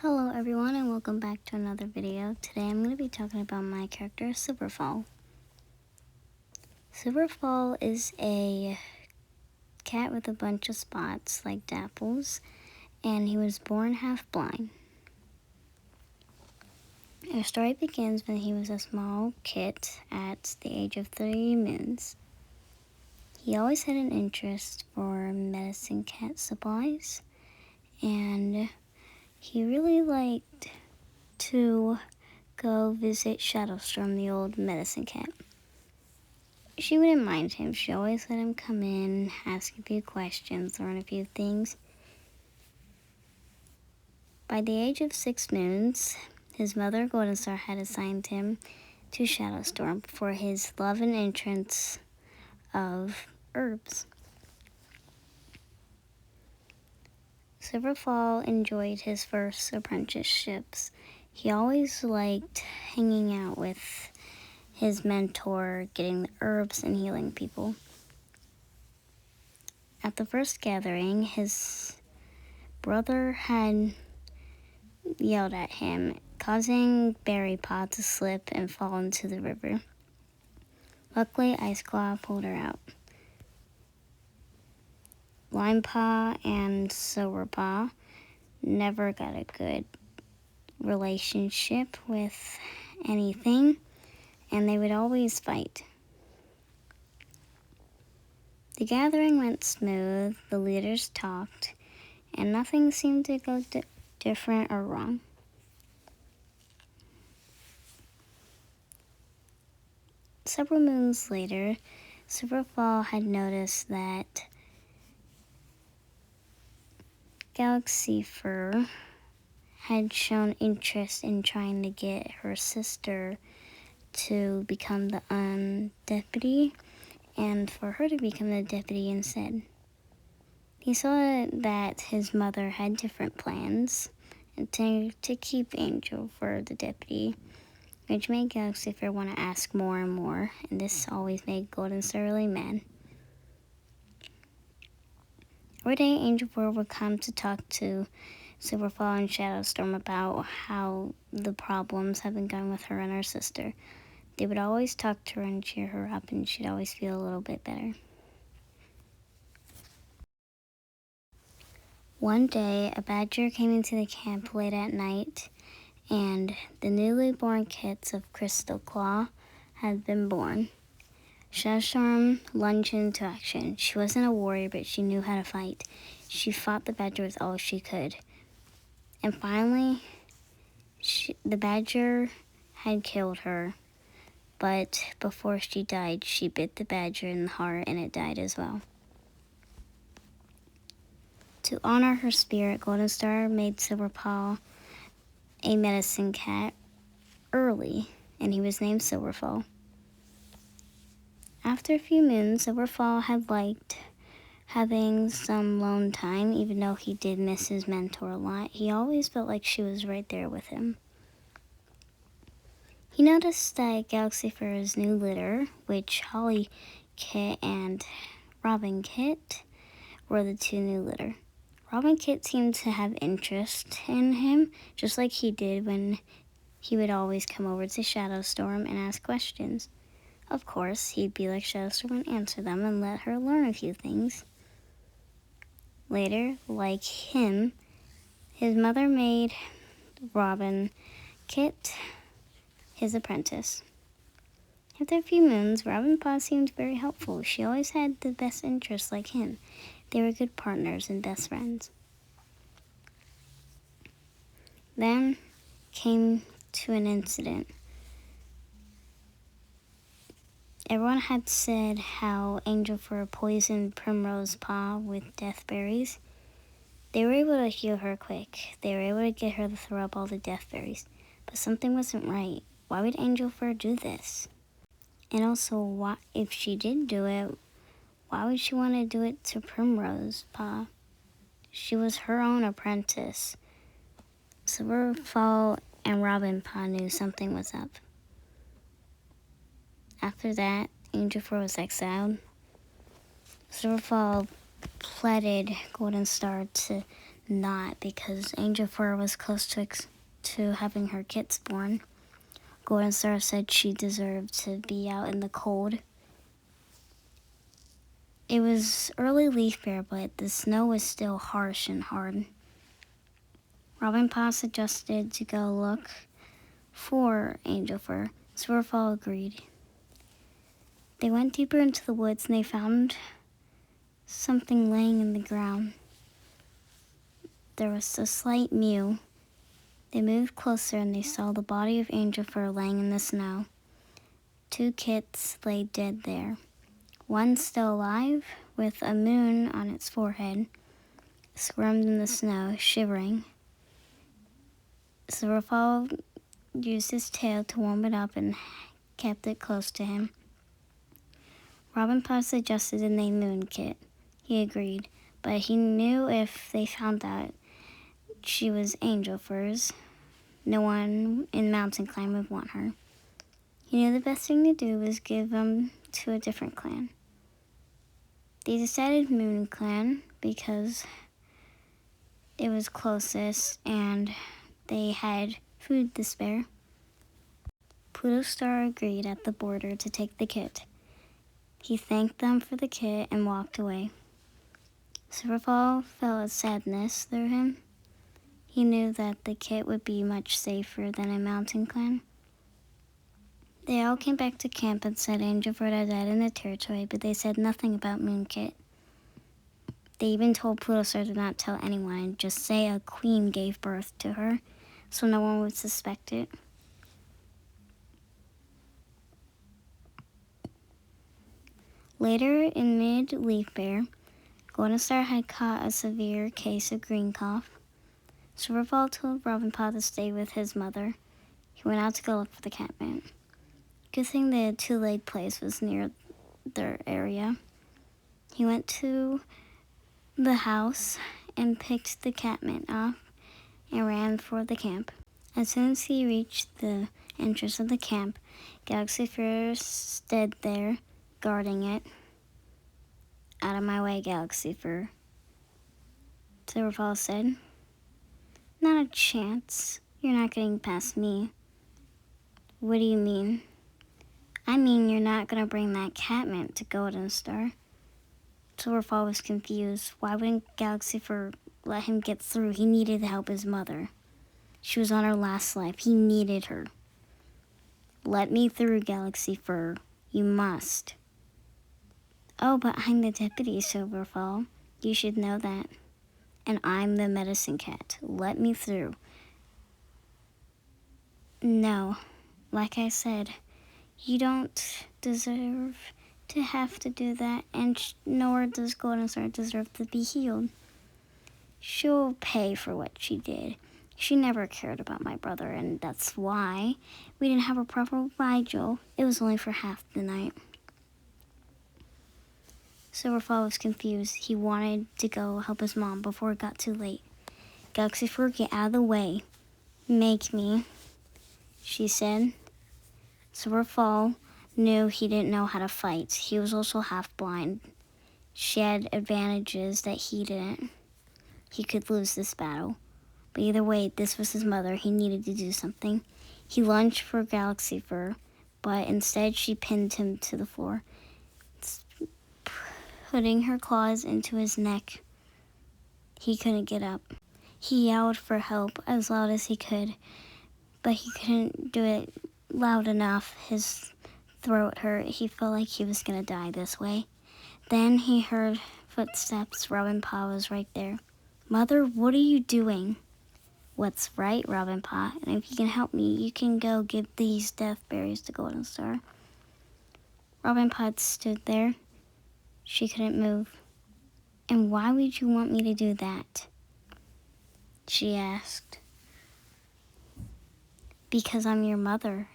Hello everyone and welcome back to another video. Today I'm going to be talking about my character SilverFall. SilverFall is a cat with a bunch of spots like dapples, and he was born half blind. Our story begins when he was a small kit at the age of 3 moons. He always had an interest for medicine cat supplies, and he really liked to go visit Shadowstorm, the old medicine cat. She wouldn't mind him. She always let him come in, ask a few questions, learn a few things. By the age of 6 moons, his mother, Golden Star, had assigned him to Shadowstorm for his love and interest of herbs. SilverFall enjoyed his first apprenticeships. He always liked hanging out with his mentor, getting the herbs and healing people. At the first gathering, his brother had yelled at him, causing Berry Paw to slip and fall into the river. Luckily, Ice Claw pulled her out. Lime Paw and Silver Paw never got a good relationship with anything, and they would always fight. The gathering went smooth, the leaders talked, and nothing seemed to go different or wrong. Several moons later, SilverFall had noticed that Galaxy Fur had shown interest in trying to get her sister to become the deputy, and for her to become the deputy instead. He saw that his mother had different plans to keep Angel for the deputy, which made Galaxy Fur want to ask more and more, and this always made Golden Star really mad. Every day, Angel Fur would come to talk to SilverFall and Shadowstorm about how the problems have been going with her and her sister. They would always talk to her and cheer her up, and she'd always feel a little bit better. One day, a badger came into the camp late at night, and the newly born kits of Crystal Claw had been born. Shadowstorm lunged into action. She wasn't a warrior, but she knew how to fight. She fought the badger with all she could. And finally, the badger had killed her. But before she died, she bit the badger in the heart, and it died as well. To honor her spirit, Golden Star made SilverPaw a medicine cat early, and he was named SilverFall. After a few moons, SilverFall had liked having some lone time, even though he did miss his mentor a lot. He always felt like she was right there with him. He noticed that Galaxy Fur's new litter, which Holly Kit and Robin Kit were the two new litter. Robin Kit seemed to have interest in him, just like he did when he would always come over to Shadowstorm and ask questions. Of course, he'd be like Shadowstorm and answer them and let her learn a few things. Later, like him, his mother made Robin Kit his apprentice. After a few moons, Robin Paw seemed very helpful. She always had the best interests like him. They were good partners and best friends. Then came to an incident. Everyone had said how Angel Fur poisoned Primrose Paw with death berries. They were able to heal her quick. They were able to get her to throw up all the death berries. But something wasn't right. Why would Angel Fur do this? And also, why, if she did do it, why would she want to do it to Primrose Paw? She was her own apprentice. SilverFall and Robin Paw knew something was up. After that, Angel Fur was exiled. SilverFall pleaded Golden Star to not, because Angel Fur was close to having her kits born. Golden Star said she deserved to be out in the cold. It was early leaf bare, but the snow was still harsh and hard. Robin Pa suggested to go look for Angel Fur. SilverFall agreed. They went deeper into the woods and they found something laying in the ground. There was a slight mew. They moved closer and they saw the body of Angel Fur laying in the snow. 2 kits lay dead there. One still alive, with a moon on its forehead, squirmed in the snow, shivering. SilverFall used his tail to warm it up and kept it close to him. Robin Pa suggested the name Moon Kit. He agreed, but he knew if they found out she was Angel Fur's, no one in Mountain Clan would want her. He knew the best thing to do was give them to a different clan. They decided Moon Clan because it was closest and they had food to spare. Pluto Star agreed at the border to take the kit. He thanked them for the kit and walked away. SilverFall felt a sadness through him. He knew that the kit would be much safer than a Mountain Clan. They all came back to camp and said Angel Fur had died in the territory, but they said nothing about Moon Kit. They even told Pluto Star to not tell anyone and just say a queen gave birth to her, so no one would suspect it. Later, in mid-leaf bare, Golden Star had caught a severe case of green cough. SilverFall told Robin Pa to stay with his mother. He went out to go look for the catmint. Good thing the two-legged place was near their area. He went to the house and picked the catmint off and ran for the camp. As soon as he reached the entrance of the camp, Galaxy Fur stood there, guarding it. Out of my way, Galaxy Fur, SilverFall said. Not a chance. You're not getting past me. What do you mean? I mean you're not going to bring that catmint to Golden Star. SilverFall was confused. Why wouldn't Galaxy Fur let him get through? He needed to help his mother. She was on her last life. He needed her. Let me through, Galaxy Fur. You must. Oh, but I'm the deputy, SilverFall. You should know that. And I'm the medicine cat. Let me through. No, like I said, you don't deserve to have to do that, and nor does Golden Star deserve to be healed. She'll pay for what she did. She never cared about my brother, and that's why we didn't have a proper vigil. It was only for half the night. SilverFall was confused. He wanted to go help his mom before it got too late. Galaxy Fur, get out of the way. Make me, she said. SilverFall knew he didn't know how to fight. He was also half blind. She had advantages that he didn't. He could lose this battle. But either way, this was his mother. He needed to do something. He lunged for Galaxy Fur, but instead she pinned him to the floor, putting her claws into his neck. He couldn't get up. He yelled for help as loud as he could, but he couldn't do it loud enough. His throat hurt. He felt like he was going to die this way. Then he heard footsteps. Robin Pa was right there. Mother, what are you doing? What's right, Robin Pa? And if you can help me, you can go give these death berries to Golden Star. Robin Pa stood there. She couldn't move. And why would you want me to do that? She asked. Because I'm your mother.